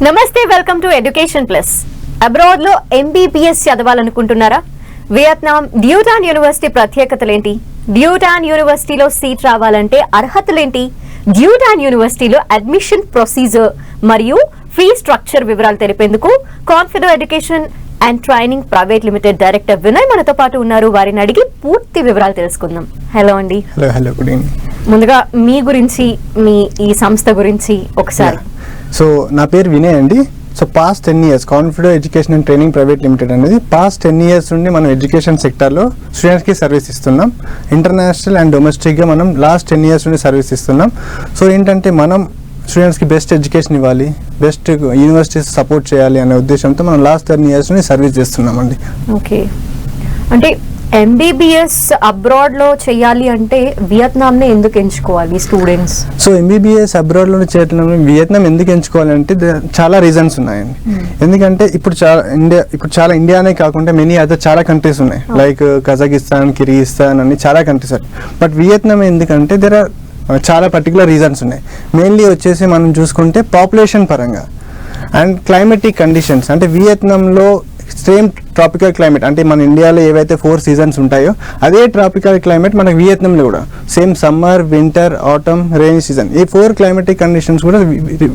నమస్తే, welcome to education plus. Abroad లో MBBS చదవాలనుకుంటున్నారా? వియత్నాం డ్యూటాన్ యూనివర్సిటీ ప్రత్యేకతలేంటి? డ్యూటాన్ యూనివర్సిటీలో సీట్ రావాలంటే అర్హతలేంటి? డ్యూటాన్ యూనివర్సిటీలో అడ్మిషన్ ప్రొసీజర్ మరియు ఫీ స్ట్రక్చర్ వివరాలు తెలిపేందుకు confident education and training private limited director Vinay మనతో పాటు ఉన్నారు. వారిని అడిగి పూర్తి వివరాలు తెలుసుకుందాం. హలో అండి. Hello good evening. ముందుగా మీ గురించి, మీ ఈ సంస్థ గురించి ఒకసారి. సో నా పేరు వినయ్ అండి. So past 10 years confident education and training private limited అనేది పాస్ట్ 10 years నుండి మనం ఎడ్యుకేషన్ సెక్టర్లో స్టూడెంట్స్కి సర్వీస్ ఇస్తున్నాం. ఇంటర్నేషనల్ అండ్ డొమెస్టిక్గా మనం లాస్ట్ 10 years నుండి సర్వీస్ ఇస్తున్నాం. సో ఏంటంటే మనం స్టూడెంట్స్కి బెస్ట్ ఎడ్యుకేషన్ ఇవ్వాలి, బెస్ట్ యూనివర్సిటీస్ సపోర్ట్ చేయాలి అనే ఉద్దేశంతో మనం లాస్ట్ 10 years నుండి సర్వీస్ చేస్తున్నామండి. ఓకే, అంటే MBBS అబ్రాడ్ లో చేయాలి అంటే వియత్నాం నే ఎందుకు ఎంచుకోవాలి స్టూడెంట్స్? సో MBBS అబ్రాడ్ లో చేయడం వియత్నాం ఎందుకు ఎంచుకోవాలంటే చాలా రీజన్స్ ఉన్నాయండి. ఎందుకంటే ఇప్పుడు చాలా ఇండియానే కాకుండా మెనీ అదర్ చాలా కంట్రీస్ ఉన్నాయి, లైక్ కజకిస్తాన్, కిర్గిస్తాన్ అని చాలా కంట్రీస్. బట్ వియత్నాం ఎందుకంటే దేర్ ఆర్ చాలా పర్టికులర్ రీజన్స్ ఉన్నాయి. మెయిన్లీ వచ్చేసి మనం చూసుకుంటే పాపులేషన్ పరంగా అండ్ క్లైమేటిక్ కండిషన్స్. అంటే వియత్నాంలో సేమ్ ట్రాపికల్ క్లైమేట్, అంటే మన ఇండియాలో ఏవైతే 4 seasons ఉంటాయో అదే ట్రాపికల్ క్లైమేట్ మనకి వియత్నాంలో కూడా same summer, winter, atom, rainy season, ఈ 4 క్లైమేటిక్ కండిషన్స్ కూడా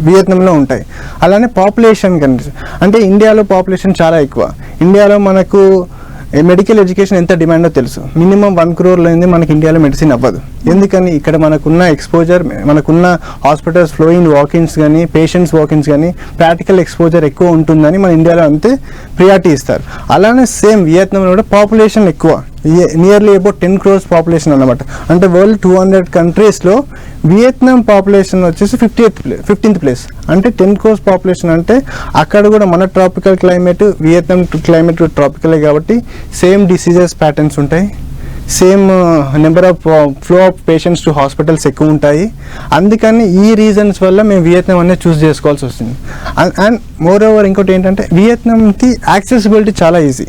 వియత్నాంలో ఉంటాయి. అలానే పాపులేషన్ కండిషన్, అంటే ఇండియాలో పాపులేషన్ చాలా ఎక్కువ. ఇండియాలో మనకు మెడికల్ ఎడ్యుకేషన్ ఎంత డిమాండో తెలుసు. మినిమం 1 crore లేనిది మనకి ఇండియాలో మెడిసిన్ అవ్వదు. ఎందుకని? ఇక్కడ మనకున్న ఎక్స్పోజర్, మనకున్న హాస్పిటల్స్ ఫ్లోయింగ్ వాకిన్స్ కానీ, పేషెంట్స్ వాకిన్స్ కానీ ప్రాక్టికల్ ఎక్స్పోజర్ ఎక్కువ ఉంటుందని మన ఇండియాలో అంతే ప్రియారిటీ ఇస్తారు. అలానే సేమ్ వియత్నాంలో కూడా పాపులేషన్ ఎక్కువ, నియర్లీ అబౌట్ 10 crores పాపులేషన్ అన్నమాట. అంటే వరల్డ్ 200 countries వియత్నాం పాపులేషన్ వచ్చేసి 15th place. అంటే 10 crores పాపులేషన్. అంటే అక్కడ కూడా మన ట్రాపికల్ క్లైమేట్, వియత్నాం క్లైమేట్ ట్రాపికలే కాబట్టి సేమ్ డిసీజెస్ ప్యాటర్న్స్ ఉంటాయి, same number of flow of patients to hospitals ఎక్కువ ఉంటాయి. అందుకని ఈ రీజన్స్ వల్ల మేము వియత్నాం అనేది చూస్ చేసుకోవాల్సి వస్తుంది. అండ్ మోర్ ఓవర్ ఇంకోటి ఏంటంటే వియత్నాంకి యాక్సెసిబిలిటీ చాలా ఈజీ.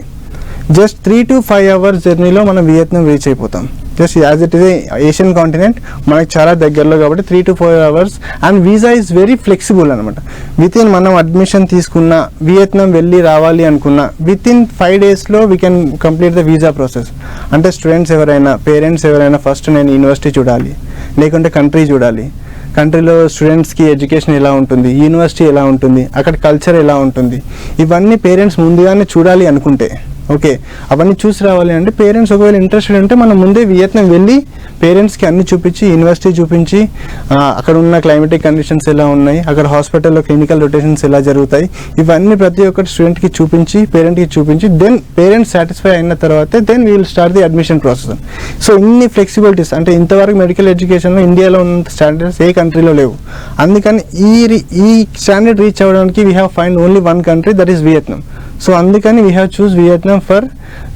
జస్ట్ 3 to 5 hours జర్నీలో మనం వియత్నాం రీచ్ అయిపోతాం. Just as it is Asian continent, మనకి చాలా దగ్గరలో కాబట్టి 3 to 4 hours. And visa is very flexible అనమాట. వితిన్ మనం అడ్మిషన్ తీసుకున్న, వియత్నాం వెళ్ళి రావాలి అనుకున్న within 5 days we can complete the visa process. అంటే స్టూడెంట్స్ ఎవరైనా, పేరెంట్స్ ఎవరైనా ఫస్ట్ నేను యూనివర్సిటీ చూడాలి, లేకుంటే కంట్రీ చూడాలి, కంట్రీలో స్టూడెంట్స్కి ఎడ్యుకేషన్ ఎలా ఉంటుంది, యూనివర్సిటీ ఎలా ఉంటుంది, అక్కడ కల్చర్ ఎలా ఉంటుంది, ఇవన్నీ పేరెంట్స్ ముందుగానే చూడాలి అనుకుంటే, ఓకే, అవన్నీ చూసి రావాలి అంటే పేరెంట్స్ ఒకవేళ ఇంట్రెస్టెడ్ ఉంటే మనం ముందే వియత్నాం వెళ్ళి పేరెంట్స్కి అన్ని చూపించి, యూనివర్సిటీ చూపించి, అక్కడ ఉన్న క్లైమేటిక్ కండిషన్స్ ఎలా ఉన్నాయి, అక్కడ హాస్పిటల్లో క్లినికల్ రొటేషన్స్ ఎలా జరుగుతాయి, ఇవన్నీ ప్రతి ఒక్కటి స్టూడెంట్కి చూపించి, పేరెంట్కి చూపించి, దెన్ పేరెంట్స్ సాటిస్ఫై అయిన తర్వాత then we will start the admission process. So ఇన్ని ఫ్లెక్సిబిలిటీస్, అంటే ఇంతవరకు మెడికల్ ఎడ్యుకేషన్లో ఇండియాలో ఉన్న స్టాండర్డ్స్ ఏ కంట్రీలో లేవు. అందుకని ఈ స్టాండర్డ్ రీచ్ అవ్వడానికి we have find only 1 country, that is Vietnam. So అందుకని we have choose Vietnam for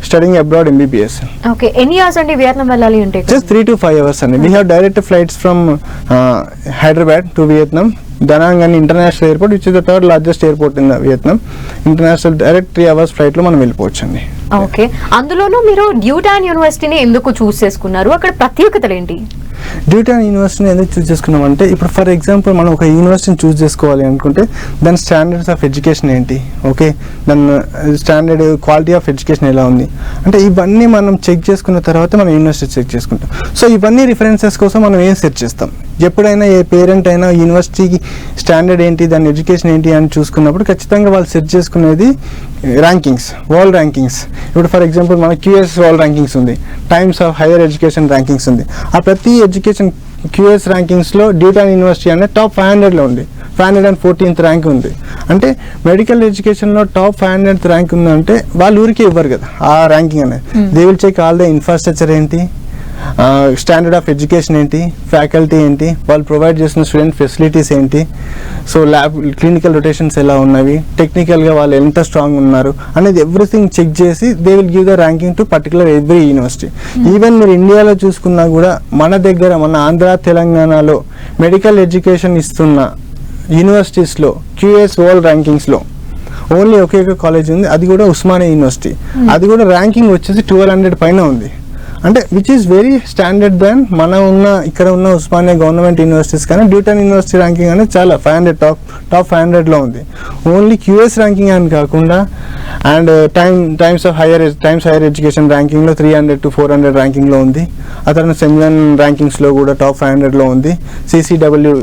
studying abroad MBBS. Okay, ఎన్ని అవర్స్ అండి వియత్నాం వెళ్ళాలి అంటే? జస్ట్ 3 to 5 hours అండి. We have direct flights from Hyderabad to Vietnam, Danang అని international airport, which is the 3rd largest airport in Vietnam. International direct 3 hours ఫ్లైట్లో మనం వెళ్ళిపోవచ్చు అండి. ఓకే, అందులోనూ మీరు డ్యూటాన్ యూనివర్సిటీని ఎందుకు చూస్ చేసుకున్నారు? అక్కడ ప్రత్యేకతలు ఏంటి? డ్యూటాన్ యూనివర్సిటీని ఎందుకు చూస్ చేసుకున్నామంటే, ఇప్పుడు ఫర్ ఎగ్జాంపుల్ మనం ఒక యూనివర్సిటీని చూస్ చేసుకోవాలి అనుకుంటే దాని స్టాండర్డ్స్ ఆఫ్ ఎడ్యుకేషన్ ఏంటి, ఓకే, దాని స్టాండర్డ్ క్వాలిటీ ఆఫ్ ఎడ్యుకేషన్ ఎలా ఉంది, అంటే ఇవన్నీ మనం చెక్ చేసుకున్న తర్వాత మనం యూనివర్సిటీ చెక్ చేసుకుంటాం. సో ఇవన్నీ రిఫరెన్సెస్ కోసం మనం ఏం సెర్చ్ చేస్తాం. ఎప్పుడైనా ఏ పేరెంట్ అయినా యూనివర్సిటీకి స్టాండర్డ్ ఏంటి, దాని ఎడ్యుకేషన్ ఏంటి అని చూసుకున్నప్పుడు ఖచ్చితంగా వాళ్ళు సెర్చ్ చేసుకునేది ర్యాంకింగ్స్, వరల్డ్ ర్యాంకింగ్స్. ఇప్పుడు ఫర్ ఎగ్జాంపుల్ మన QS వరల్డ్ ర్యాంకింగ్స్ ఉంది, times of higher education rankings ఉంది. ఆ ప్రతి ఎడ్యుకేషన్ QS ర్యాంకింగ్స్లో డ్యూటాన్ యూనివర్సిటీ అనేది టాప్ 500లో ఉంది, 514th ర్యాంక్ ఉంది. అంటే మెడికల్ ఎడ్యుకేషన్లో టాప్ 500th ర్యాంక్ ఉందంటే వాళ్ళు ఊరికే ఇవ్వరు కదా ఆ ర్యాంకింగ్ అనేది. They will check all the infrastructure ఏంటి, స్టాండర్డ్ ఆఫ్ ఎడ్యుకేషన్ ఏంటి, ఫ్యాకల్టీ ఏంటి, వాళ్ళు ప్రొవైడ్ చేసిన స్టూడెంట్ ఫెసిలిటీస్ ఏంటి, సో ల్యాబ్ క్లినికల్ రొటేషన్స్ ఎలా ఉన్నవి, టెక్నికల్గా వాళ్ళు ఎంత స్ట్రాంగ్ ఉన్నారు అనేది ఎవ్రీథింగ్ చెక్ చేసి they will give the ranking to particular every university. Even మీరు ఇండియాలో చూసుకున్నా కూడా మన దగ్గర, మన ఆంధ్ర, తెలంగాణలో మెడికల్ ఎడ్యుకేషన్ ఇస్తున్న యూనివర్సిటీస్లో QS వరల్డ్ ర్యాంకింగ్స్లో ఓన్లీ ఒకే ఒక కాలేజ్ ఉంది, అది కూడా ఉస్మానియా యూనివర్సిటీ. అది కూడా ర్యాంకింగ్ వచ్చేసి 1200 పైన ఉంది. అంటే which is very standard then ఇక్కడ ఉన్న ఉస్మానియా గవర్నమెంట్ యూనివర్సిటీస్ కానీ డ్యూటన్ యూనివర్సిటీ ర్యాంకింగ్ అనేది చాలా 500 టాప్ 500లో ఉంది. ఓన్లీ క్యూఎస్ ర్యాంకింగ్ అని కాకుండా అండ్ టైమ్స్ హైయర్ ఎడ్యుకేషన్ ర్యాంకింగ్లో 300 to 400 ర్యాంకింగ్లో ఉంది. ఆ తర్వాత సెమినార్ ర్యాంకింగ్స్లో కూడా టాప్ 500లో ఉంది. CCW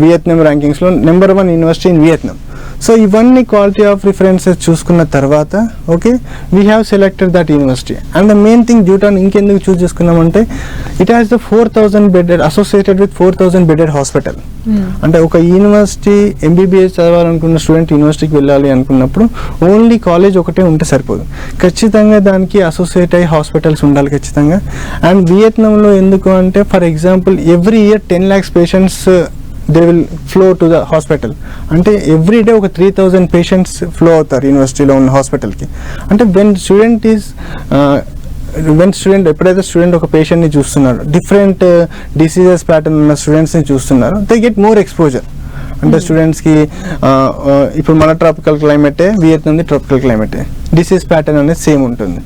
వియత్నాం ర్యాంకింగ్స్లో number 1 university in Vietnam. So ఇవన్నీ క్వాలిటీ ఆఫ్ రిఫరెన్సెస్ చూసుకున్న తర్వాత okay we have selected that university. And the main thing Duy Tan ఇంకెందుకు చూస్ చేసుకున్నామంటే it has the 4,000 bedded associated with 4,000 bedded hospital. అంటే ఒక యూనివర్సిటీ MBBS చదవాలనుకున్న స్టూడెంట్ యూనివర్సిటీకి వెళ్ళాలి అనుకున్నప్పుడు ఓన్లీ కాలేజ్ ఒకటే ఉంటే సరిపోదు, ఖచ్చితంగా దానికి అసోసియేట్ అయ్యి హాస్పిటల్స్ ఉండాలి ఖచ్చితంగా. అండ్ వియత్నాంలో ఎందుకు అంటే for example every year 10 lakhs patients they will flow to the hospital. అంటే ఎవ్రీ డే ఒక 3,000 పేషెంట్స్ ఫ్లో అవుతారు యూనివర్సిటీలో ఉన్న హాస్పిటల్కి. అంటే వెన్ స్టూడెంట్ ఎప్పుడైతే స్టూడెంట్ ఒక పేషెంట్ని చూస్తున్నారు, డిఫరెంట్ డిసీజెస్ ప్యాటర్న్ ఉన్న స్టూడెంట్స్ని చూస్తున్నారు, దే గెట్ మోర్ ఎక్స్పోజర్. అంటే స్టూడెంట్స్కి ఇప్పుడు మన ట్రాపికల్ క్లైమేటే వియత్నాంది ట్రాపికల్ క్లైమేటే, డిసీజ్ ప్యాటర్న్ అనేది సేమ్ ఉంటుంది.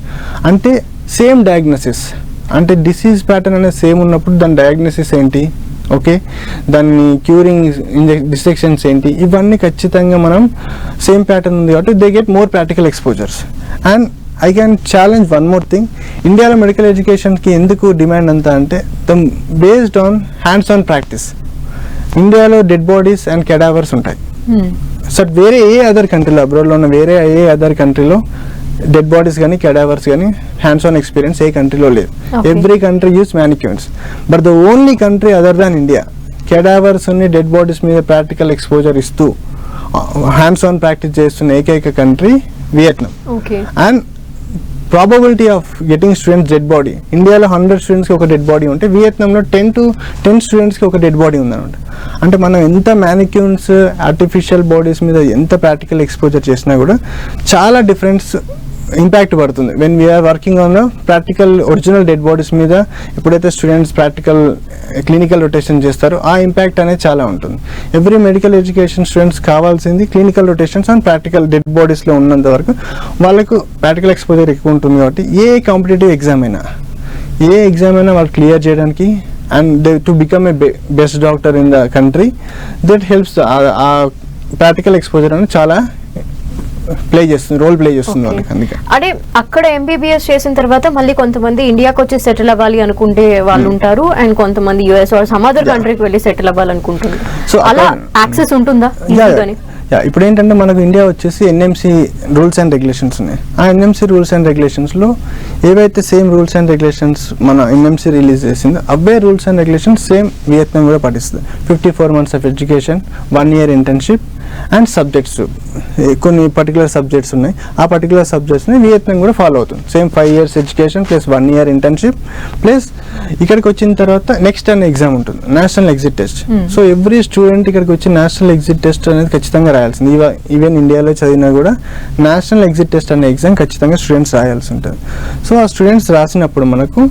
అంటే సేమ్ డయాగ్నోసిస్, అంటే డిసీజ్ ప్యాటర్న్ అనేది సేమ్ ఉన్నప్పుడు దాని డయాగ్నోసిస్ ఏంటి, ఓకే దాన్ని క్యూరింగ్ డిసెక్షన్స్ ఏంటి, ఇవన్నీ ఖచ్చితంగా మనం సేమ్ ప్యాటర్న్ ఉంది కాబట్టి they get more practical exposures. And I can challenge one more thing, ఇండియాలో మెడికల్ ఎడ్యుకేషన్కి ఎందుకు డిమాండ్ అంతా అంటే based on hands on practice. ఇండియాలో డెడ్ బాడీస్ అండ్ కెడావర్స్ ఉంటాయి. సో వేరే ఏ అదర్ కంట్రీలో, అబ్రాడ్లో ఉన్న వేరే ఏ అదర్ కంట్రీలో డెడ్ బాడీస్ కానీ కెడావర్స్ కానీ హ్యాండ్స్ ఆన్ ఎక్స్పీరియన్స్ ఏ కంట్రీలో లేదు. Every country use mannequins, but the only country other than India cadavers ఉన్న డెడ్ బాడీస్ మీద ప్రాక్టికల్ ఎక్స్పోజర్ ఇస్తూ హ్యాండ్స్ ఆన్ ప్రాక్టీస్ చేస్తున్న ఏకైక country Vietnam. And probability of getting students dead body, ఇండియాలో 100 స్టూడెంట్స్కి ఒక డెడ్ బాడీ ఉంటే వియత్నాంలో 10 స్టూడెంట్స్కి ఒక డెడ్ బాడీ ఉందన్నమాట. అంటే మనం ఎంత మ్యానిక్యూన్స్ ఆర్టిఫిషియల్ బాడీస్ మీద ఎంత ప్రాక్టికల్ ఎక్స్పోజర్ చేసినా కూడా చాలా డిఫరెన్స్ ఇంపాక్ట్ పడుతుంది. When we're working on practical original dead bodies మీద ఎప్పుడైతే స్టూడెంట్స్ ప్రాక్టికల్ క్లినికల్ రొటేషన్ చేస్తారో ఆ ఇంపాక్ట్ అనేది చాలా ఉంటుంది. ఎవ్రీ మెడికల్ ఎడ్యుకేషన్ స్టూడెంట్స్ కావాల్సింది clinical rotations and practical dead బాడీస్లో ఉన్నంత వరకు వాళ్ళకు ప్రాక్టికల్ ఎక్స్పోజర్ ఎక్కువ ఉంటుంది. కాబట్టి ఏ కాంపిటేటివ్ ఎగ్జామ్ అయినా వాళ్ళు క్లియర్ చేయడానికి and to become a best doctor in the country, that helps. ఆ ప్రాక్టికల్ ఎక్స్పోజర్ అనేది చాలా రోల్ ప్లే చేస్తుంది వాళ్ళకి. అందుకే అంటే అక్కడ MBBS చేసిన తర్వాత మళ్ళీ కొంతమంది ఇండియాకి వచ్చి సెటిల్ అవ్వాలి అనుకుంటే వాళ్ళు ఉంటారు, అండ్ కొంతమంది US ఆర్ సమ్ అదర్ కంట్రీకి వెళ్ళి సెటిల్ అవ్వాలనుకుంటున్నారు. సో అలా యాక్సెస్ ఉంటుందా? ఇప్పుడు ఏంటంటే మనకు ఇండియా వచ్చేసి NMC రూల్స్ అండ్ రెగ్యులేషన్స్ ఉన్నాయి. ఆ NMC రూల్స్ అండ్ రెగ్యులేషన్స్లో ఏవైతే సేమ్ రూల్స్ అండ్ రెగ్యులేషన్స్ మన NMC రిలీజ్ చేసిందో అవే rules and regulations same Vietnam కూడా పాటిస్తుంది. 54 months of education, 1 year internship and subjects, కొన్ని పర్టికులర్ సబ్జెక్ట్స్ ఉన్నాయి. ఆ పర్టికులర్ సబ్జెక్ట్స్ని వియత్నాం కూడా ఫాలో అవుతుంది. Same 5 years education plus 1 year internship plus ఇక్కడికి వచ్చిన తర్వాత నెక్స్ట్ అనే ఎగ్జామ్ ఉంటుంది, National Exit Test. So every student ఇక్కడికి వచ్చి నేషనల్ ఎగ్జిట్ టెస్ట్ అనేది ఖచ్చితంగా రాయాల్సింది. ఈవెన్ ఇండియాలో చదివినా కూడా నేషనల్ ఎగ్జిట్ టెస్ట్ అనే ఎగ్జామ్ ఖచ్చితంగా స్టూడెంట్స్ రాయాల్సి ఉంటుంది. సో ఆ స్టూడెంట్స్ రాసినప్పుడు మనకు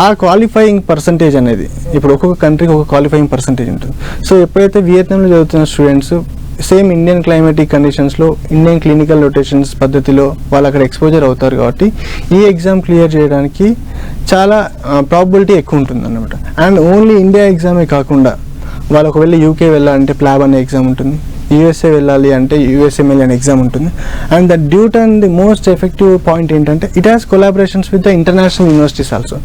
ఆ క్వాలిఫైయింగ్ పర్సంటేజ్ అనేది, ఇప్పుడు ఒక్కొక్క కంట్రీకి ఒక క్వాలిఫైయింగ్ పర్సంటేజ్ ఉంటుంది. సో ఎప్పుడైతే వియత్నాంలో చదువుతున్న స్టూడెంట్స్ సేమ్ ఇండియన్ క్లైమేటిక్ కండిషన్స్లో ఇండియన్ క్లినికల్ రొటేషన్స్ పద్ధతిలో వాళ్ళు అక్కడ ఎక్స్పోజర్ అవుతారు కాబట్టి ఈ ఎగ్జామ్ క్లియర్ చేయడానికి చాలా ప్రాబబిలిటీ ఎక్కువ ఉంటుంది అన్నమాట. అండ్ ఓన్లీ ఇండియా ఎగ్జామే కాకుండా వాళ్ళు ఒకవేళ UK వెళ్ళాలంటే ప్లాబ్ అనే ఎగ్జామ్ ఉంటుంది, USA వెళ్ళాలి అంటే USML అనే ఎగ్జామ్ ఉంటుంది. And the Duy Tan the most effective point ఏంటంటే it has collaborations with the international universities also.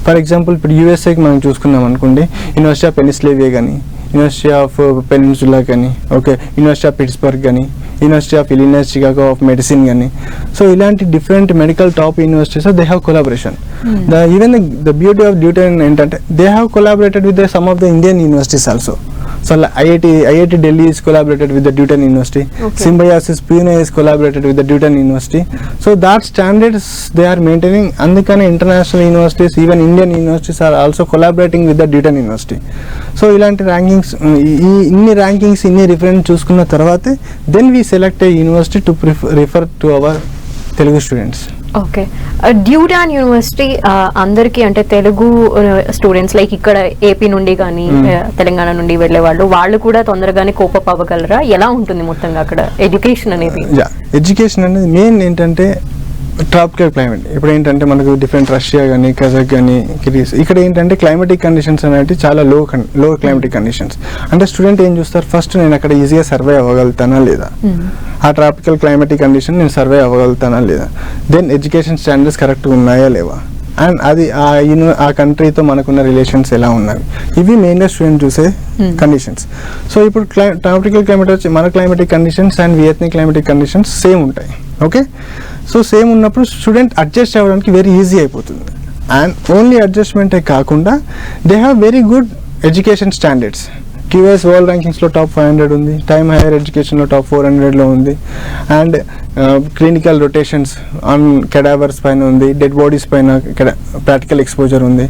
For example ఇప్పుడు USAకి మనం చూసుకున్నాం అనుకోండి, యూనివర్సిటీ ఆఫ్ పెనిసిల్వేనియా కానీ, యూనివర్సిటీ ఆఫ్ పెనిన్సులా కానీ, ఓకే యూనివర్సిటీ ఆఫ్ పిట్స్బర్గ్ కానీ, university of Illinois Chicago of medicine కానీ. సో ఇలాంటి different medical top universities they have collaboration. Even the beauty of Duy Tan ఏంటంటే they have collaborated with some of the Indian universities also. So IIT Delhi is collaborated with the Dutton University. Symbiosis Pune is collaborated with the Dutton University. So that standards they are maintaining. Andukane international universities, even Indian universities are also collaborating with the Dutton University. So ilanti rankings, inni rankings, inni reference చూసుకున్న తర్వాతే then we select a university to refer to our Telugu students. Okay, Duy Tan university అందరికీ అంటే Telugu students like ఇక్కడ AP నుండి కానీ తెలంగాణ నుండి వెళ్ళే వాళ్ళు కూడా తొందరగానే కోపప్ అవ్వగలరా? ఎలా ఉంటుంది మొత్తంగా అక్కడ ఎడ్యుకేషన్ అనేది? ఎడ్యుకేషన్ అనేది మెయిన్ ఏంటంటే ట్రాపికల్ క్లైమేట్. ఇప్పుడు ఏంటంటే మనకు డిఫరెంట్ రష్యా కానీ కజక్ కానీ కిరీస్, ఇక్కడ ఏంటంటే క్లైమేటిక్ కండిషన్స్ అనేవి చాలా లో క్లైమేటిక్ కండిషన్స్. అంటే స్టూడెంట్ ఏం చూస్తారు, ఫస్ట్ నేను అక్కడ ఈజీగా సర్వే అవ్వగలుగుతానా లేదా, ఆ ట్రాపికల్ క్లైమేటిక్ కండిషన్ నేను సర్వే అవ్వగలుగుతానా లేదా, దెన్ ఎడ్యుకేషన్ స్టాండర్డ్స్ కరెక్ట్గా ఉన్నాయా లేవా, అండ్ అది ఆ కంట్రీతో మనకున్న రిలేషన్స్ ఎలా ఉన్నాయి, ఇవి మెయిన్గా స్టూడెంట్ చూసే కండిషన్స్. సో ఇప్పుడు ట్రాపికల్ క్లైమేట్ వచ్చి మన climatic conditions and Vietnam climatic conditions same ఉంటాయి. ఓకే, సో సేమ్ ఉన్నప్పుడు స్టూడెంట్ అడ్జస్ట్ అవ్వడానికి వెరీ ఈజీ అయిపోతుంది. అండ్ ఓన్లీ అడ్జస్ట్మెంటే కాకుండా they have very good education standards. QS world ర్యాంకింగ్స్లో టాప్ 500 ఉంది, టైమ్ హైయర్ ఎడ్యుకేషన్లో టాప్ 400లో ఉంది, and clinical rotations on cadavers పైన ఉంది, డెడ్ బాడీస్ పైన ప్రాక్టికల్ ఎక్స్పోజర్ ఉంది,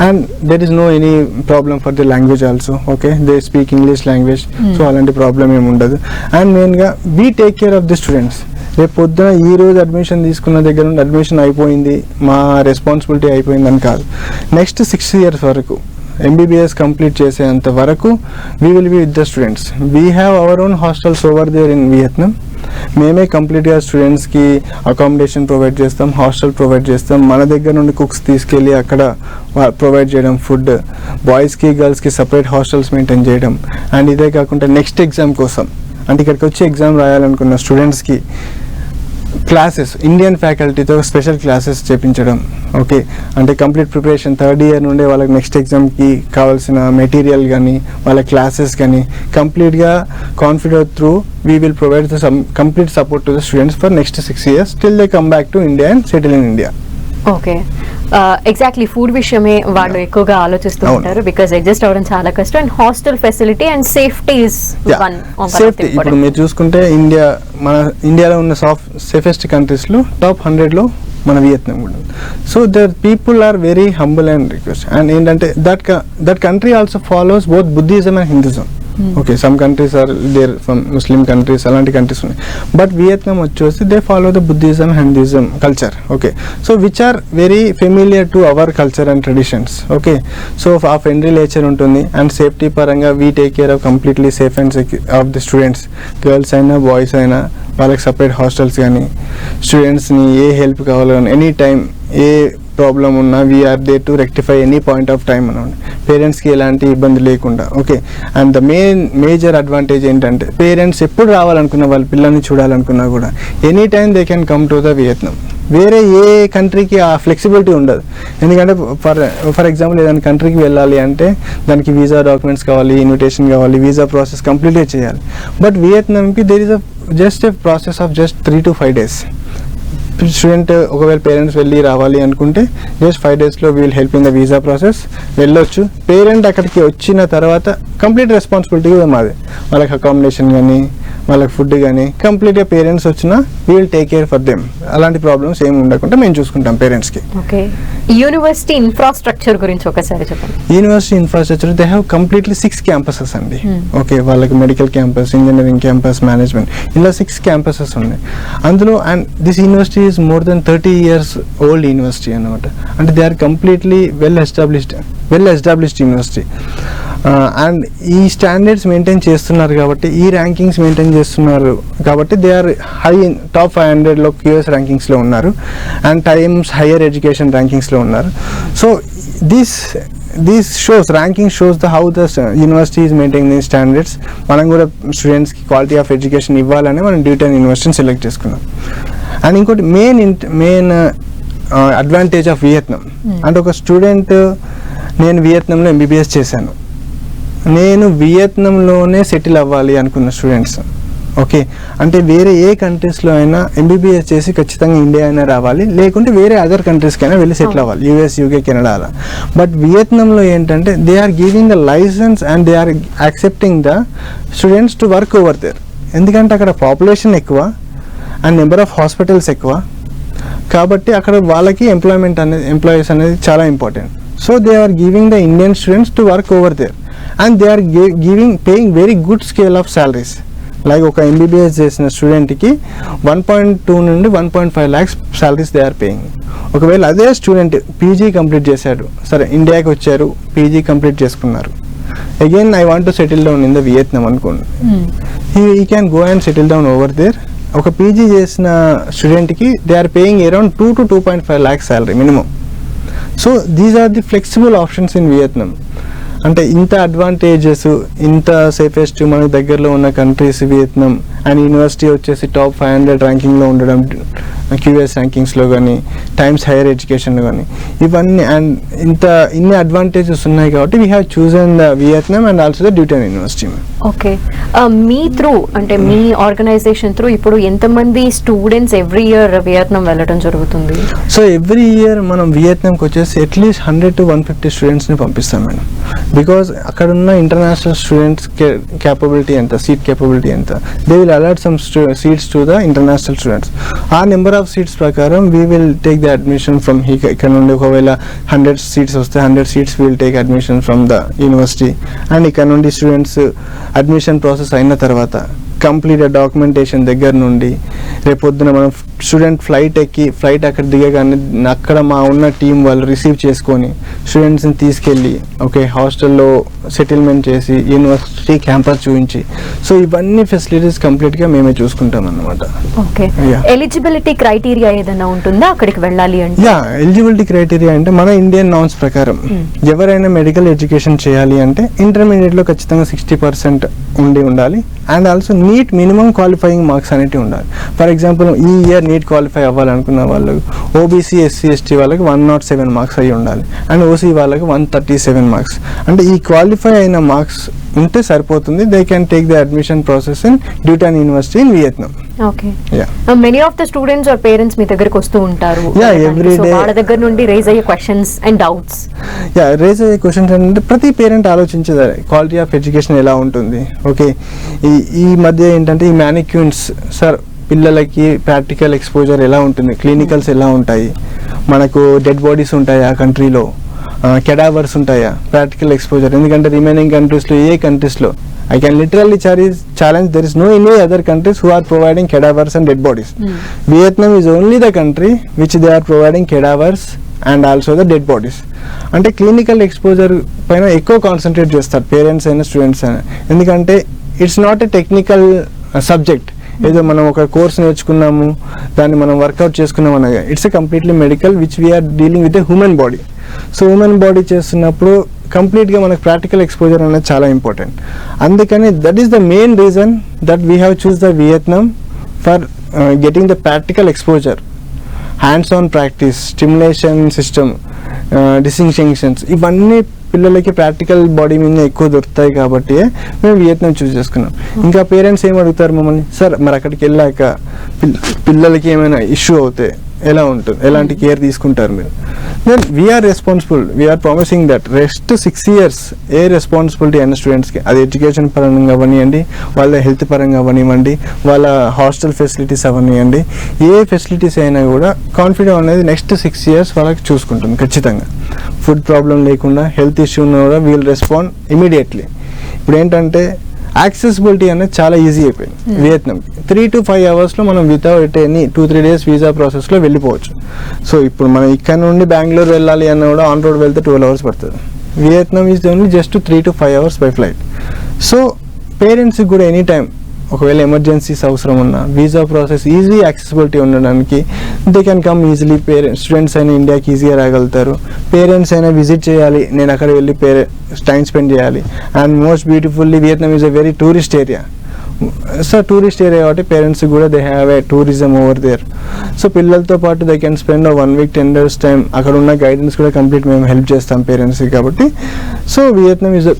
and there is no any problem for the language also. Okay, they speak English language, so అలాంటి ప్రాబ్లం ఏమి ఉండదు. అండ్ మెయిన్గా we take care of the students. రేపు పొద్దున ఈ రోజు అడ్మిషన్ తీసుకున్న దగ్గర నుండి అడ్మిషన్ అయిపోయింది, మా రెస్పాన్సిబిలిటీ అయిపోయిందని కాదు, నెక్స్ట్ 6 years వరకు MBBS కంప్లీట్ చేసేంత వరకు we will be with the students. We have our own hostels over there in Vietnam. మేమే కంప్లీట్గా స్టూడెంట్స్కి అకామిడేషన్ ప్రొవైడ్ చేస్తాం, హాస్టల్ ప్రొవైడ్ చేస్తాం, మన దగ్గర నుండి కుక్స్ తీసుకెళ్ళి అక్కడ ప్రొవైడ్ చేయడం, ఫుడ్, బాయ్స్కి గర్ల్స్కి సపరేట్ హాస్టల్స్ మెయింటైన్ చేయడం. అండ్ ఇదే కాకుండా నెక్స్ట్ ఎగ్జామ్ కోసం, అంటే ఇక్కడికి వచ్చి ఎగ్జామ్ రాయాలనుకున్న స్టూడెంట్స్కి క్లాసెస్, ఇండియన్ ఫ్యాకల్టీతో స్పెషల్ క్లాసెస్ చేపించడం. ఓకే, అంటే కంప్లీట్ ప్రిపరేషన్ 3rd year నుండే వాళ్ళకి నెక్స్ట్ ఎగ్జామ్కి కావాల్సిన మెటీరియల్ కానీ వాళ్ళ క్లాసెస్ కానీ కంప్లీట్గా confident through we will provide the complete support to the students for next 6 years till they come back to India and settle in India. Okay, exactly food విషయమే వాళ్ళు ఎక్కువగా ఆలోచిస్తూ ఉంటారు, బికాస్ అడ్జస్ట్ అవ్వడం చాలా కష్టం. And hostel facility and safety is one. Safety ఇప్పుడు మీరు చూసుకుంటే మన ఇండియాలో ఉన్న సేఫెస్ట్ కంట్రీస్లో టాప్ 100లో మన వియత్నాం కూడా. So their people are very humble and request. And ఏంటంటే that country also follows both Buddhism and Hinduism. Okay, some countries are there from Muslim countries, అలాంటి కంట్రీస్ ఉన్నాయి. బట్ వియత్నాం వచ్చేసి they follow the Buddhism Hinduism culture. Okay, so which are very familiar to our culture and traditions. Okay, so ఆ friendly nature ఉంటుంది. And safety పరంగా we take care of completely safe and secure of the students, girls అయినా boys అయినా. వాళ్ళకి separate hostels కానీ, స్టూడెంట్స్ని ఏ help కావాలని ఎనీ టైం ఏ ప్రాబ్లం ఉన్నా we're there to rectify any point of time అన్నమాట, పేరెంట్స్కి ఎలాంటి ఇబ్బంది లేకుండా. Okay, and the major advantage ఏంటంటే పేరెంట్స్ ఎప్పుడు రావాలనుకున్నా, వాళ్ళ పిల్లల్ని చూడాలనుకున్నా కూడా any time they can come to the Vietnam. వేరే ఏ కంట్రీకి ఆ ఫ్లెక్సిబిలిటీ ఉండదు. ఎందుకంటే ఫర్ ఎగ్జాంపుల్ ఏదైనా కంట్రీకి వెళ్ళాలి అంటే దానికి వీసా డాక్యుమెంట్స్ కావాలి, ఇన్విటేషన్ కావాలి, వీసా ప్రాసెస్ కంప్లీట్గా చేయాలి. బట్ వియత్నాంకి there is just a process of just 3 to 5 days. Student ఒకవేళ పేరెంట్స్ వెళ్ళి రావాలి అనుకుంటే జస్ట్ 5 daysలో we'll help in the visa process, వెళ్ళొచ్చు. పేరెంట్ అక్కడికి వచ్చిన తర్వాత కంప్లీట్ రెస్పాన్సిబిలిటీ కూడా మాది. వాళ్ళకి అకామిడేషన్ కానీ, వాళ్ళకి ఫుడ్ కానీ కంప్లీట్గా పేరెంట్స్ వచ్చినా we will take care for them. అలాంటి ప్రాబ్లమ్స్ ఏమి ఉండకుండా మేము చూసుకుంటాం పేరెంట్స్కి. ఓకే, యూనివర్సిటీ ఇన్ఫ్రాస్ట్రక్చర్ గురించి ఒకసారి చెప్పండి. University infrastructure they have completely 6 campuses అండి. ఓకే, వాళ్ళకి medical campus, engineering campus, management, ఇలా 6 campuses ఉన్నాయి అందులో. And this university is more than 30 years old university అనమాట. అంటే they are completely well established university. And ఈ స్టాండర్డ్స్ మెయింటైన్ చేస్తున్నారు కాబట్టి, ఈ ర్యాంకింగ్స్ మెయింటైన్ చేస్తున్నారు కాబట్టి they are high in top 500లో QS ర్యాంకింగ్స్లో ఉన్నారు, అండ్ టైమ్స్ హైయర్ ఎడ్యుకేషన్ ర్యాంకింగ్స్లో ఉన్నారు. So this ranking shows how the university is maintaining the standards. మనం కూడా స్టూడెంట్స్కి క్వాలిటీ ఆఫ్ ఎడ్యుకేషన్ ఇవ్వాలని మనం డ్యూటన్ యూనివర్సిటీని సెలెక్ట్ చేసుకున్నాం. అండ్ ఇంకోటి మెయిన్ అడ్వాంటేజ్ ఆఫ్ వియత్నాం అంటే, ఒక స్టూడెంట్ నేను వియత్నాంలో MBBS చేశాను, నేను వియత్నాంలోనే సెటిల్ అవ్వాలి అనుకున్న స్టూడెంట్స్. ఓకే, అంటే వేరే ఏ కంట్రీస్లో అయినా MBBS చేసి ఖచ్చితంగా ఇండియా అయినా రావాలి, లేకుంటే వేరే అదర్ కంట్రీస్కైనా వెళ్ళి సెటిల్ అవ్వాలి, US, UK, కెనడా అలా. బట్ వియత్నాంలో ఏంటంటే they are giving the license and they are accepting the students to work over there. ఎందుకంటే అక్కడ పాపులేషన్ ఎక్కువ అండ్ నెంబర్ ఆఫ్ హాస్పిటల్స్ ఎక్కువ, కాబట్టి అక్కడ వాళ్ళకి ఎంప్లాయీస్ అనేది చాలా important. So they are giving the Indian students to work over there and they are paying very good scale of salaries. Like ఒక MBBS చేసిన స్టూడెంట్కి 1.2 నుండి 1.5 lakhs salaries they are paying. ఒకవేళ అదే స్టూడెంట్ PG కంప్లీట్ చేశాడు, సరే ఇండియాకి వచ్చారు, PG కంప్లీట్ చేసుకున్నారు, again I want to settle down in the Vietnam అనుకోండి, he can go and settle down over there ఒక పీజీ చేసిన స్టూడెంట్కి they are paying around 2 to 2.5 lakhs salary minimum. So these are the flexible options in Vietnam. అంటే ఇంత advantages, ఇంత safest మనకు దగ్గరలో ఉన్న కంట్రీస్ వియత్నాం, అండ్ యూనివర్సిటీ వచ్చేసి టాప్ 500 ర్యాంకింగ్లో ఉండడం QS ర్యాంకింగ్స్లో కానీ, టైమ్స్ హైయర్ ఎడ్యుకేషన్లో కానీ, ఇవన్నీ అండ్ ఇన్ని అడ్వాంటేజెస్ ఉన్నాయి కాబట్టి we have chosen the Vietnam and also the Duy Tan university. Okay, మీ త్రూ అంటే మీ ఆర్గనైజేషన్ త్రూ ఇప్పుడు ఎంతమంది స్టూడెంట్స్ ఎవ్రీ ఇయర్ వియత్నాం వెళ్ళడం జరుగుతుంది? సో ఎవ్రీ ఇయర్ మనం వియత్నాంకి వచ్చేసి అట్లీస్ట్ 100 to 150 స్టూడెంట్స్ని పంపిస్తాం మేడం. బికాజ్ అక్కడ ఉన్న ఇంటర్నేషనల్ స్టూడెంట్స్ క్యాపబిలిటీ ఎంత, సీట్ క్యాపబిలిటీ ఎంత, they will allot some seats to the international students. ఆ నెంబర్ ఆఫ్ సీట్స్ ప్రకారం we will take the admission from ఇక్కడ నుండి. ఒకవేళ 100 సీట్స్ వస్తే 100 seats will take admission from the university. And ఇక్కడ నుండి స్టూడెంట్స్ అడ్మిషన్ ప్రాసెస్ అయిన తర్వాత కంప్లీట్ డాక్యుమెంటేషన్ దగ్గర నుండి రేపొద్దున మనం స్టూడెంట్ ఫ్లైట్ అక్కడ దిగగానే అక్కడ మా ఉన్న టీం వాళ్ళు రిసీవ్ చేసుకొని స్టూడెంట్స్ని తీసుకెళ్ళి హాస్టల్లో సెటిల్మెంట్ చేసి యూనివర్సిటీ క్యాంపస్ చూపించి, సో ఇవన్నీ ఫెసిలిటీస్ కంప్లీట్గా మేమే చూసుకుంటాం అన్నమాట. ఓకే, ఎలిజిబిలిటీ క్రైటీరియా ఏదైనా ఉంటుందా అక్కడికి వెళ్ళాలి అంటే? ఎలిజిబిలిటీ క్రైటీరియా అంటే మన ఇండియన్ నార్మ్స్ ప్రకారం ఎవరైనా మెడికల్ ఎడ్యుకేషన్ చేయాలి అంటే ఇంటర్మీడియట్లో ఖచ్చితంగా 60% ఉండాలి. And also NEET minimum qualifying marks అనేవి ఉండాలి. ఫర్ ఎగ్జాంపుల్ ఈ ఇయర్ నీట్ క్వాలిఫై అవ్వాలనుకున్న వాళ్ళకి ఓబీసీ SC ST వాళ్ళకి 107 మార్క్స్ అయ్యి ఉండాలి. అండ్ ఓసీ వాళ్ళకి 137 మార్క్స్. అంటే ఈ క్వాలిఫై అయిన మార్క్స్ ఉంటే సరిపోతుంది. They can take the admission process in Duy Tan university in Vietnam. Okay, many of the students or parents మీ దగ్గరికి వస్తూ ఉంటారు. ఎవ్రీ డే వాళ్ళ దగ్గర నుండి రేజ్ అయ్యే క్వశ్చన్స్ అండ్ డౌట్స్. రేజ్ అయ్యే క్వశ్చన్స్ అంటే ప్రతి పేరెంట్ ఆలోచించేది క్వాలిటీ ఆఫ్ ఎడ్యుకేషన్ ఎలా ఉంటుంది. ఓకే, ఈ మధ్య ఏంటంటే ఈ మ్యానిక్యూన్స్ సార్ పిల్లలకి ప్రాక్టికల్ ఎక్స్పోజర్ ఎలా ఉంటుంది, క్లినికల్స్ ఎలా ఉంటాయి, మనకు డెడ్ బాడీస్ ఉంటాయి ఆ కంట్రీలో, కెడావర్స్ ఉంటాయా, ప్రాక్టికల్ ఎక్స్పోజర్. ఎందుకంటే రిమైనింగ్ కంట్రీస్లో కంట్రీస్లో I can literally challenge there is no any other countries who are providing cadavers and dead bodies. Vietnam is only the country which they are providing cadavers and also the dead bodies. అంటే clinical exposure పైన ఎక్కువ concentrate చేస్తారు parents అయినా students అయినా. ఎందుకంటే it's not a technical subject. ఏదో మనం ఒక కోర్స్ నేర్చుకున్నాము దాన్ని మనం వర్కౌట్ చేసుకున్నాం అనగా it's a completely medical which we're dealing with a human body. So human body చేస్తున్నప్పుడు కంప్లీట్గా మనకు ప్రాక్టికల్ ఎక్స్పోజర్ అనేది చాలా ఇంపార్టెంట్. అందుకని that is the main reason that we have choose the Vietnam for getting the practical exposure, hands on practice, stimulation system, distinctions, ఇవన్నీ పిల్లలకి practical body మీద ఎక్కువ దొరుకుతాయి కాబట్టి మేము వియత్నాం చూస్ చేసుకున్నాం. ఇంకా పేరెంట్స్ ఏం అడుగుతారు మమ్మల్ని, సార్ మరి అక్కడికి వెళ్ళాక పిల్లలకి ఏమైనా ఇష్యూ అవుతే ఎలా ఉంటుంది, ఎలాంటి కేర్ తీసుకుంటారు మీరు? Then we're responsible, we're promising that rest 6 years ఏ రెస్పాన్సిబిలిటీ అయిన స్టూడెంట్స్కి, అది ఎడ్యుకేషన్ పరంగా అవ్వనివ్వండి, వాళ్ళ హెల్త్ పరంగా అవ్వనివ్వండి, వాళ్ళ హాస్టల్ ఫెసిలిటీస్ అవ్వనివ్వండి, ఏ ఫెసిలిటీస్ అయినా కూడా కాన్ఫిడెంట్ అనేది నెక్స్ట్ 6 years వాళ్ళకి చూసుకుంటుంది ఖచ్చితంగా. ఫుడ్ ప్రాబ్లం లేకుండా, హెల్త్ ఇష్యూ ఉన్నా కూడా వీల్ రెస్పాండ్ ఇమీడియట్లీ. ఇప్పుడు ఏంటంటే యాక్సెసిబిలిటీ అనేది చాలా ఈజీ అయిపోయింది వియత్నాం. 3 to 5 hours మనం వితౌట్ ఎనీ 2-3 days వీసా ప్రాసెస్లో వెళ్ళిపోవచ్చు. సో ఇప్పుడు మనం ఇక్కడ నుండి బెంగళూరు వెళ్ళాలి అన్న కూడా ఆన్ రోడ్ వెళ్తే 12 hours పడుతుంది. Vietnam is only just 3 to 5 hours by flight. So పేరెంట్స్కి కూడా ఎనీ టైం ఒకవేళ ఎమర్జెన్సీస్ అవసరం ఉన్నా వీసా ప్రాసెస్ ఈజీ యాక్సెసిబిలిటీ ఉండడానికి they can come easily. Students అయినా ఇండియాకి ఈజీగా రాగలుగుతారు, పేరెంట్స్ అయినా విజిట్ చేయాలి, నేను అక్కడ వెళ్ళి టైం స్పెండ్ చేయాలి. And most beautifully Vietnam is a very tourist area. So tourist area కాబట్టి పేరెంట్స్ కూడా they have a tourism over there. So పిల్లలతో పాటు they can spend 1 week 10 days time. అక్కడ ఉన్న గైడెన్స్ కూడా కంప్లీట్ మేము హెల్ప్ చేస్తాం పేరెంట్స్కి కాబట్టి. So Vietnam is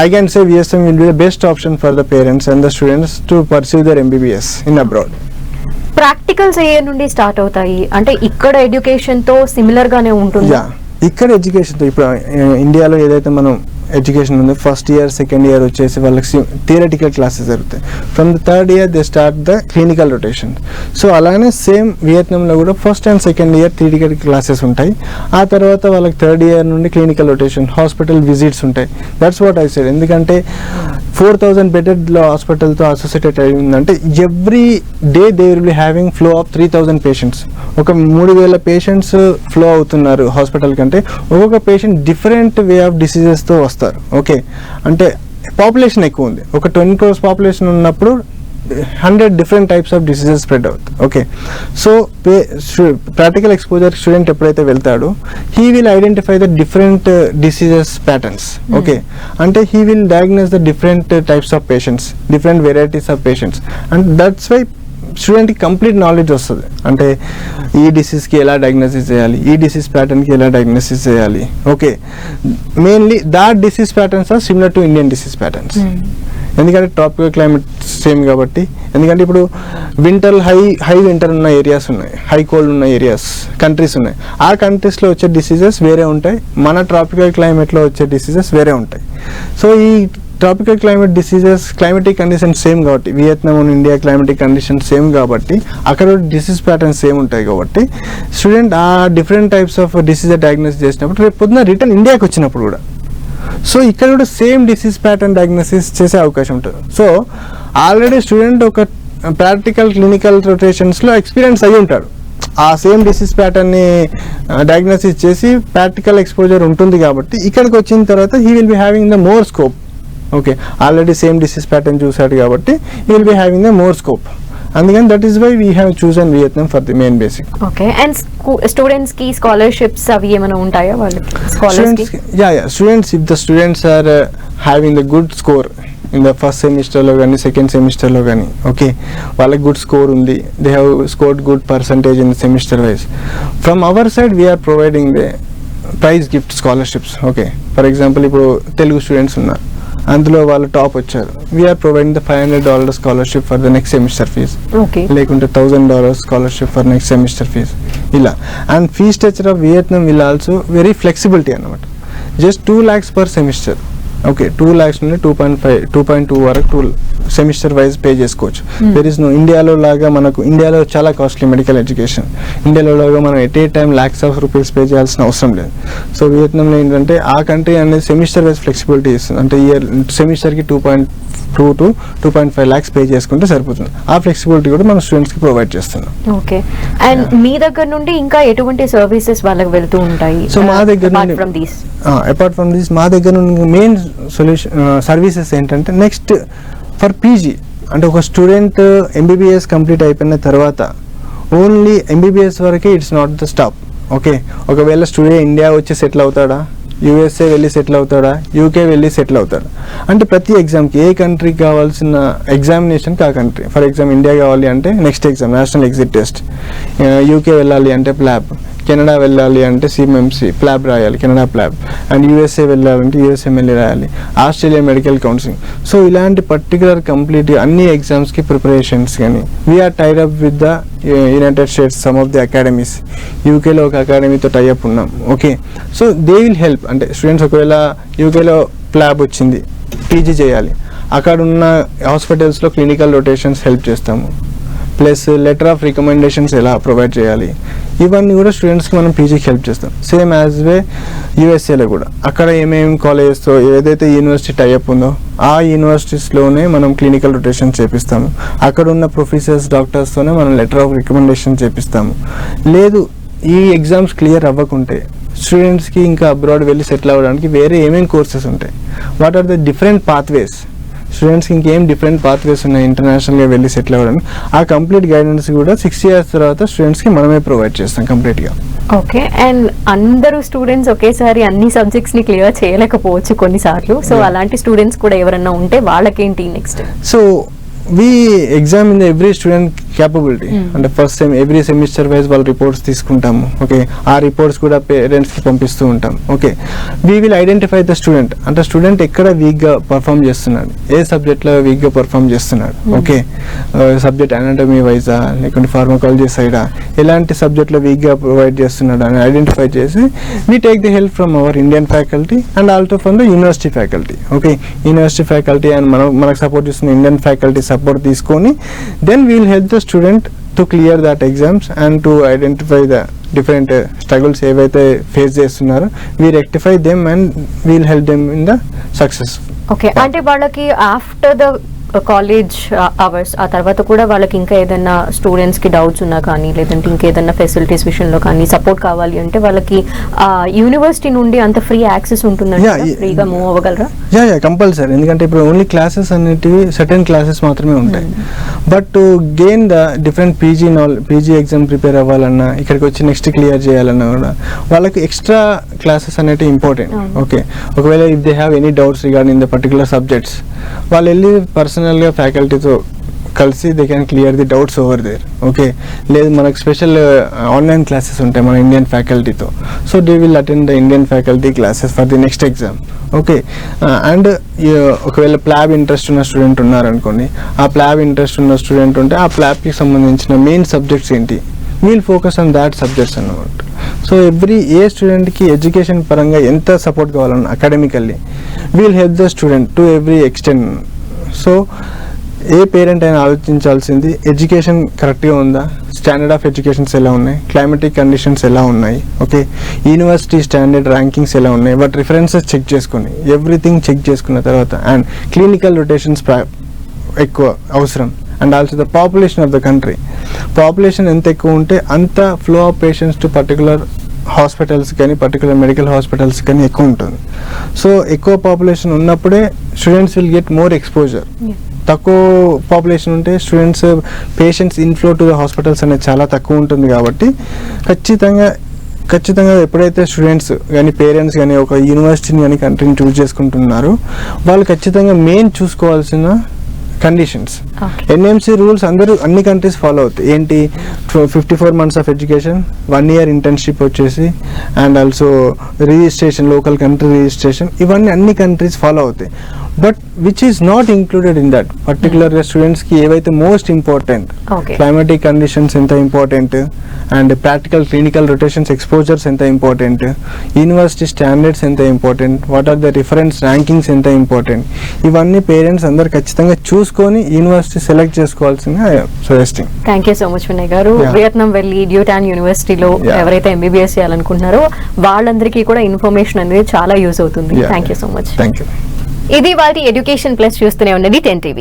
I can say VSM will be the best option for the parents and the students to pursue their MBBS in abroad. Practicals ఏ నుండి start అవుతాయి అంటే ఇక్కడ ఎడ్యుకేషన్ తో సిమిలర్ గానే ఉంటుంది? ఇక్కడ ఎడ్యుకేషన్ తో ఇప్పుడు ఇండియాలో ఏదైతే మనం ఎడ్యుకేషన్ ఉంది, ఫస్ట్ ఇయర్ సెకండ్ ఇయర్ వచ్చేసి వాళ్ళకి థియరటికల్ క్లాసెస్ జరుగుతాయి. From the third year they start the clinical rotation. So అలానే సేమ్ వియత్నాంలో కూడా first and second year theoretical classes ఉంటాయి. ఆ తర్వాత వాళ్ళకి థర్డ్ ఇయర్ నుండి క్లినికల్ రొటేషన్, హాస్పిటల్ విజిట్స్ ఉంటాయి. That's what I said. ఎందుకంటే 4,000 bedded హాస్పిటల్తో అసోసియేటెడ్ అయి ఉందంటే every day they will be having flow of 3,000 patients. ఒక 3,000 పేషెంట్స్ ఫ్లో అవుతున్నారు హాస్పిటల్ కంటే. ఒక్కొక్క పేషెంట్ డిఫరెంట్ వే ఆఫ్ డిసీజెస్తో వస్తారు. ఓకే, అంటే పాపులేషన్ ఎక్కువ ఉంది. ఒక 20 crores పాపులేషన్ ఉన్నప్పుడు 100 different types of diseases spread out. Okay, so practical exposure student ఎప్పుడైతే వెళ్తాడో he will identify the different diseases patterns. Okay, అంటే he will diagnose the different types of patients, different varieties of patients, and that's why స్టూడెంట్కి complete knowledge వస్తుంది. అంటే ఈ డిసీజ్కి ఎలా diagnosis చేయాలి, ఈ disease ప్యాటర్న్కి ఎలా డయాగ్నోసిస్ చేయాలి. Okay, mainly that disease patterns are similar to Indian disease patterns. ఎందుకంటే ట్రాపికల్ క్లైమేట్ సేమ్ కాబట్టి. ఎందుకంటే ఇప్పుడు వింటర్ హై వింటర్ ఉన్న ఏరియాస్ ఉన్నాయి, హై కోల్డ్ ఉన్న ఏరియాస్ కంట్రీస్ ఉన్నాయి. ఆ కంట్రీస్లో వచ్చే డిసీజెస్ వేరే ఉంటాయి, మన ట్రాపికల్ క్లైమేట్లో వచ్చే డిసీజెస్ వేరే ఉంటాయి. సో ఈ tropical climate diseases climatic conditions same కాబట్టి, Vietnam and India climatic conditions same కాబట్టి అక్కడ డిసీజ్ ప్యాటర్న్స్ సేమ్ ఉంటాయి కాబట్టి స్టూడెంట్ ఆ different types of disease diagnose చేసినప్పుడు రేపు పొద్దున రిటర్న్ ఇండియాకి వచ్చినప్పుడు కూడా సో ఇక్కడ కూడా సేమ్ డిసీజ్ ప్యాటర్న్ డయాగ్నోసిస్ చేసే అవకాశం ఉంటుంది. సో ఆల్రెడీ స్టూడెంట్ ఒక ప్రాక్టికల్ క్లినికల్ రొటేషన్స్లో ఎక్స్పీరియన్స్ అయ్యి ఉంటాడు. ఆ సేమ్ డిసీజ్ ప్యాటర్న్ని డయాగ్నోసిస్ చేసి ప్రాక్టికల్ ఎక్స్పోజర్ ఉంటుంది కాబట్టి ఇక్కడికి వచ్చిన తర్వాత he will be having the more scope. Okay, already same disease pattern చూసాడు కాబట్టి he will be having the more scope. అందుకని that is why we have chosen Vietnam for the main basic. Okay, and students కి scholarships అవి ఏమైనా ఉంటాయా వాళ్ళకి? Students if the students are having the good score in the first సెమిస్టర్లో కానీ second సెమిస్టర్లో కానీ, ఓకే వాళ్ళకి గుడ్ స్కోర్ ఉంది, they have scored good percentage in semester wise, from our side we are providing the prize gift scholarships. Okay, for example ఇప్పుడు Telugu students ఉన్నారు, అందులో వాళ్ళు టాప్ వచ్చారు, we are providing the $500 scholarship for the next semester fees, లేకుంటే $1000 scholarship for next semester fees ఇలా. And fee structure of Vietnam will also very flexibility అనమాట. Just 2 lakhs per semester. Okay, 2 lakhs నుండి 2.2 వరకు semester wise pay చేసుకోవచ్చు. There is no ఇండియాలో లాగా మనకు ఇండియాలో చాలా కాస్ట్లీ మెడికల్ ఎడ్యుకేషన్, ఇండియాలో లాగా మనం at a time lakhs of rupees pay చేయాల్సిన అవసరం లేదు. సో వియత్నాంలో ఏంటంటే ఆ కంట్రీ అనేది సెమిస్టర్ వైజ్ ఫ్లెక్సిబిలిటీ ఇస్తుంది. అంటే ఇయర్ సెమిస్టర్కి 2.2 to 2.5 lakhs పే చేసుకుంటే సరిపోతుంది. ఆ ఫ్లెక్సిబిలిటీ కూడా మన స్టూడెంట్స్కి ప్రొవైడ్ చేస్తున్నాం. ఓకే, అండ్ మీ దగ్గర నుండి ఇంకా ఎటువంటి సర్వీసెస్ వాళ్ళకి వెళ్తూ ఉంటాయి? సో మా దగ్గర నుండి అపార్ట్ ఫ్రమ్ దిస్ మా దగ్గర నుండి మెయిన్ సర్వీసెస్ ఏంటంటే నెక్స్ట్ ఫర్ పీజీ, అంటే ఒక స్టూడెంట్ MBBS కంప్లీట్ అయిపోయిన తర్వాత ఓన్లీ MBBS వరకే it's not the stop. Okay, ఒకవేళ స్టూడెంట్ ఇండియా వచ్చి సెటిల్ అవుతాడా, USA వెళ్ళి సెటిల్ అవుతాడా, UK వెళ్ళి సెటిల్ అవుతాడా, అంటే ప్రతి ఎగ్జామ్కి ఏ కంట్రీకి కావాల్సిన ఎగ్జామినేషన్కి ఆ కంట్రీ. ఫర్ ఎగ్జాంపుల్ ఇండియా కావాలి అంటే next exam national Exit test, UK వెళ్ళాలి అంటే ప్లాబ్, కెనడా వెళ్ళాలి అంటే CMMC ప్లాబ్ రాయాలి, కెనడా ప్లాబ్, అండ్ USA వెళ్ళాలంటే USMLE రాయాలి, ఆస్ట్రేలియా మెడికల్ కౌన్సిలింగ్. సో ఇలాంటి పర్టికులర్ కంప్లీట్ అన్ని ఎగ్జామ్స్కి ప్రిపరేషన్స్ కానీ we are tied up with the United states some of the academies. యూకేలో ఒక అకాడమీతో టైఅప్ ఉన్నాం. Okay, so they will help. అంటే స్టూడెంట్స్ ఒకవేళ యూకేలో ప్లాబ్ వచ్చింది, పీజీ చేయాలి, అక్కడ ఉన్న హాస్పిటల్స్లో క్లినికల్ రొటేషన్స్ హెల్ప్ చేస్తాము, ప్లస్ లెటర్ ఆఫ్ రికమెండేషన్స్ ఎలా ప్రొవైడ్ చేయాలి, ఇవన్నీ కూడా స్టూడెంట్స్కి మనం పీజీకి హెల్ప్ చేస్తాం. సేమ్ యాజ్ వే USAలో కూడా అక్కడ ఏమేమి కాలేజెస్తో ఏదైతే యూనివర్సిటీ టైఅప్ ఉందో ఆ యూనివర్సిటీస్లోనే మనం క్లినికల్ రొటేషన్ చేపిస్తాము. అక్కడ ఉన్న ప్రొఫెసర్స్ డాక్టర్స్తోనే మనం లెటర్ ఆఫ్ రికమెండేషన్ చేపిస్తాము. లేదు ఈ ఎగ్జామ్స్ క్లియర్ అవ్వకుంటే స్టూడెంట్స్కి ఇంకా అబ్రాడ్ వెళ్ళి సెటిల్ అవ్వడానికి వేరే ఏమేమి కోర్సెస్ ఉంటాయి, what are the different pathways, స్టూడెంట్స్కి ఇంకేం డిఫరెంట్ పాత్వేస్ ఉన్నాయి ఇంటర్నేషనల్గా వెళ్ళి సెటిల్ అవ్వడానికి, ఆ కంప్లీట్ గైడెన్స్ కూడా 6 years తర్వాత స్టూడెంట్స్కి మనమే ప్రొవైడ్ చేస్తాం కంప్లీట్గా. ఓకే, అండ్ అందరూ స్టూడెంట్స్ ఒకేసారి అన్ని సబ్జెక్ట్స్ని క్లియర్ చేయలేకపోవచ్చు కొన్నిసార్లు. సో అలాంటి స్టూడెంట్స్ కూడా ఎవరన్నా ఉంటే వాళ్ళకేంటి next? So we examine every student capability. అంటే first sem every semester wise వాళ్ళ రిపోర్ట్స్ తీసుకుంటాము. ఓకే, ఆ రిపోర్ట్స్ కూడా పేరెంట్స్కి పంపిస్తూ ఉంటాం. Okay, we will identify the student, అంటే స్టూడెంట్ ఎక్కడ వీక్గా పర్ఫామ్ చేస్తున్నాడు, ఏ సబ్జెక్ట్లో వీక్గా పర్ఫామ్ చేస్తున్నాడు. ఓకే, సబ్జెక్ట్ అనాటమీ వైజా లేకుంటే ఫార్మకాలజీ సైడా ఎలాంటి సబ్జెక్ట్లో వీక్గా ప్రొవైడ్ చేస్తున్నాడు అని ఐడెంటిఫై చేసి we take the help from our Indian faculty and also from the university faculty. Okay, university faculty and మనకు సపోర్ట్ చేస్తున్న ఇండియన్ ఫ్యాకల్టీ సపోర్ట్ తీసుకొని then we'll help the student to clear that exams and to identify the different struggles ఏవైతే face చేస్తున్నారో we rectify them and we'll help them in the success. Okay, అంటే వాళ్ళకి after the college hours ఆ తర్వాత కూడా వాళ్ళకి ఇంకా ఏదైనా స్టూడెంట్స్ కి డౌట్స్ ఉన్నా కానీ లేదంటే ఇంకేదైనా ఫెసిలిటీస్ విషయంలో కానీ సపోర్ట్ కావాలి అంటే వాళ్ళకి యూనివర్సిటీ నుండి అంత ఫ్రీ యాక్సెస్ ఉంటుందంటే ఫ్రీగా మూవ్ అవ్వగలరా? Yeah compulsory. ఎందుకంటే ఇప్పుడు ఓన్లీ క్లాసెస్ అనేటివి సర్టెన్ క్లాసెస్ మాత్రమే ఉంటాయి. But to gain the different PG exam prepare అవ్వాలన్నా, ఇక్కడికి వచ్చి నెక్స్ట్ క్లియర్ చేయాలన్నా కూడా వాళ్ళకి ఎక్స్ట్రా క్లాసెస్ అనేటివి ఇంపార్టెంట్. ఓకే, ఒకవేళ if they have any doubts regarding the particular subjects, వాళ్ళు వెళ్ళి పర్సనల్గా ఫ్యాకల్టీతో కలిసి they can clear the doubts over there. Okay, లేదు మనకు స్పెషల్ ఆన్లైన్ క్లాసెస్ ఉంటాయి మన ఇండియన్ ఫ్యాకల్టీతో. So they will attend the Indian faculty classes for the next exam. Okay, and ఒకవేళ ప్లాబ్ ఇంట్రెస్ట్ ఉన్న స్టూడెంట్ ఉన్నారనుకోండి, ఆ ప్లాబ్ ఇంట్రెస్ట్ ఉన్న స్టూడెంట్ ఉంటే ఆ ప్లాబ్కి సంబంధించిన మెయిన్ సబ్జెక్ట్స్ ఏంటి, we'll focus on that subjects అన్నమాట. సో ఏ స్టూడెంట్కి ఎడ్యుకేషన్ పరంగా ఎంత సపోర్ట్ కావాలన్నా academically we'll help the student to every extent. So ఏ పేరెంట్ అయినా ఆలోచించాల్సింది ఎడ్యుకేషన్ కరెక్ట్గా ఉందా, స్టాండర్డ్ ఆఫ్ ఎడ్యుకేషన్స్ ఎలా ఉన్నాయి, క్లైమాటిక్ కండిషన్స్ ఎలా ఉన్నాయి, ఓకే, యూనివర్సిటీ స్టాండర్డ్ ర్యాంకింగ్స్ ఎలా ఉన్నాయి, వాటి రిఫరెన్సెస్ చెక్ చేసుకొని ఎవ్రీథింగ్ చెక్ చేసుకున్న తర్వాత, అండ్ క్లినికల్ రొటేషన్స్ ఎక్కువ అవసరం, and also the population of the country. Population ఎంత ఎక్కువ ఉంటే అంత flow of patients to particular hospitals కానీ పర్టికులర్ మెడికల్ హాస్పిటల్స్ కానీ ఎక్కువ ఉంటుంది. సో ఎక్కువ పాపులేషన్ ఉన్నప్పుడే students will get more exposure. తక్కువ పాపులేషన్ ఉంటే students patients inflow to the hospitals అనేది చాలా తక్కువ ఉంటుంది. కాబట్టి ఖచ్చితంగా ఎప్పుడైతే స్టూడెంట్స్ కానీ పేరెంట్స్ కానీ ఒక యూనివర్సిటీని కానీ కంట్రీని చూస్ చేసుకుంటున్నారో వాళ్ళు ఖచ్చితంగా మెయిన్ చూసుకోవాల్సిన కండిషన్స్. ఎన్ఎంసీ రూల్స్ అన్ని కంట్రీస్ ఫాలో అవుతాయి. ఏంటి, 54 months of education, 1 year internship వచ్చేసి, and also registration, local country registration, ఇవన్నీ అన్ని కంట్రీస్ ఫాలో అవుతాయి. But which is not included in that particular స్టూడెంట్స్కి ఏవైతే మోస్ట్ ఇంపార్టెంట్, క్లైమాటిక్ కండిషన్స్ ఎంత important, and practical clinical rotations exposures ఎంత important, university standards ఎంత important, what are the reference rankings ఎంత important, ఇవన్నీ పేరెంట్స్ అందరు ఖచ్చితంగా చూసుకొని యూనివర్సిటీ సెలెక్ట్ చేసుకోవాల్సిన suggesting. Thank you so much Vinay గారు. వియత్నాం వెళ్ళి డ్యూటాన్ యూనివర్సిటీలో ఎవరైతే MBBS చేయాలనుకుంటున్నారో వాళ్ళందరికీ కూడా ఇన్ఫర్మేషన్ అనేది చాలా యూజ్ అవుతుంది. Thank you so much. Thank you. ఇది వాటి ఎడ్యుకేషన్ ప్లస్ చూస్తూనే ఉన్నది 10 TV.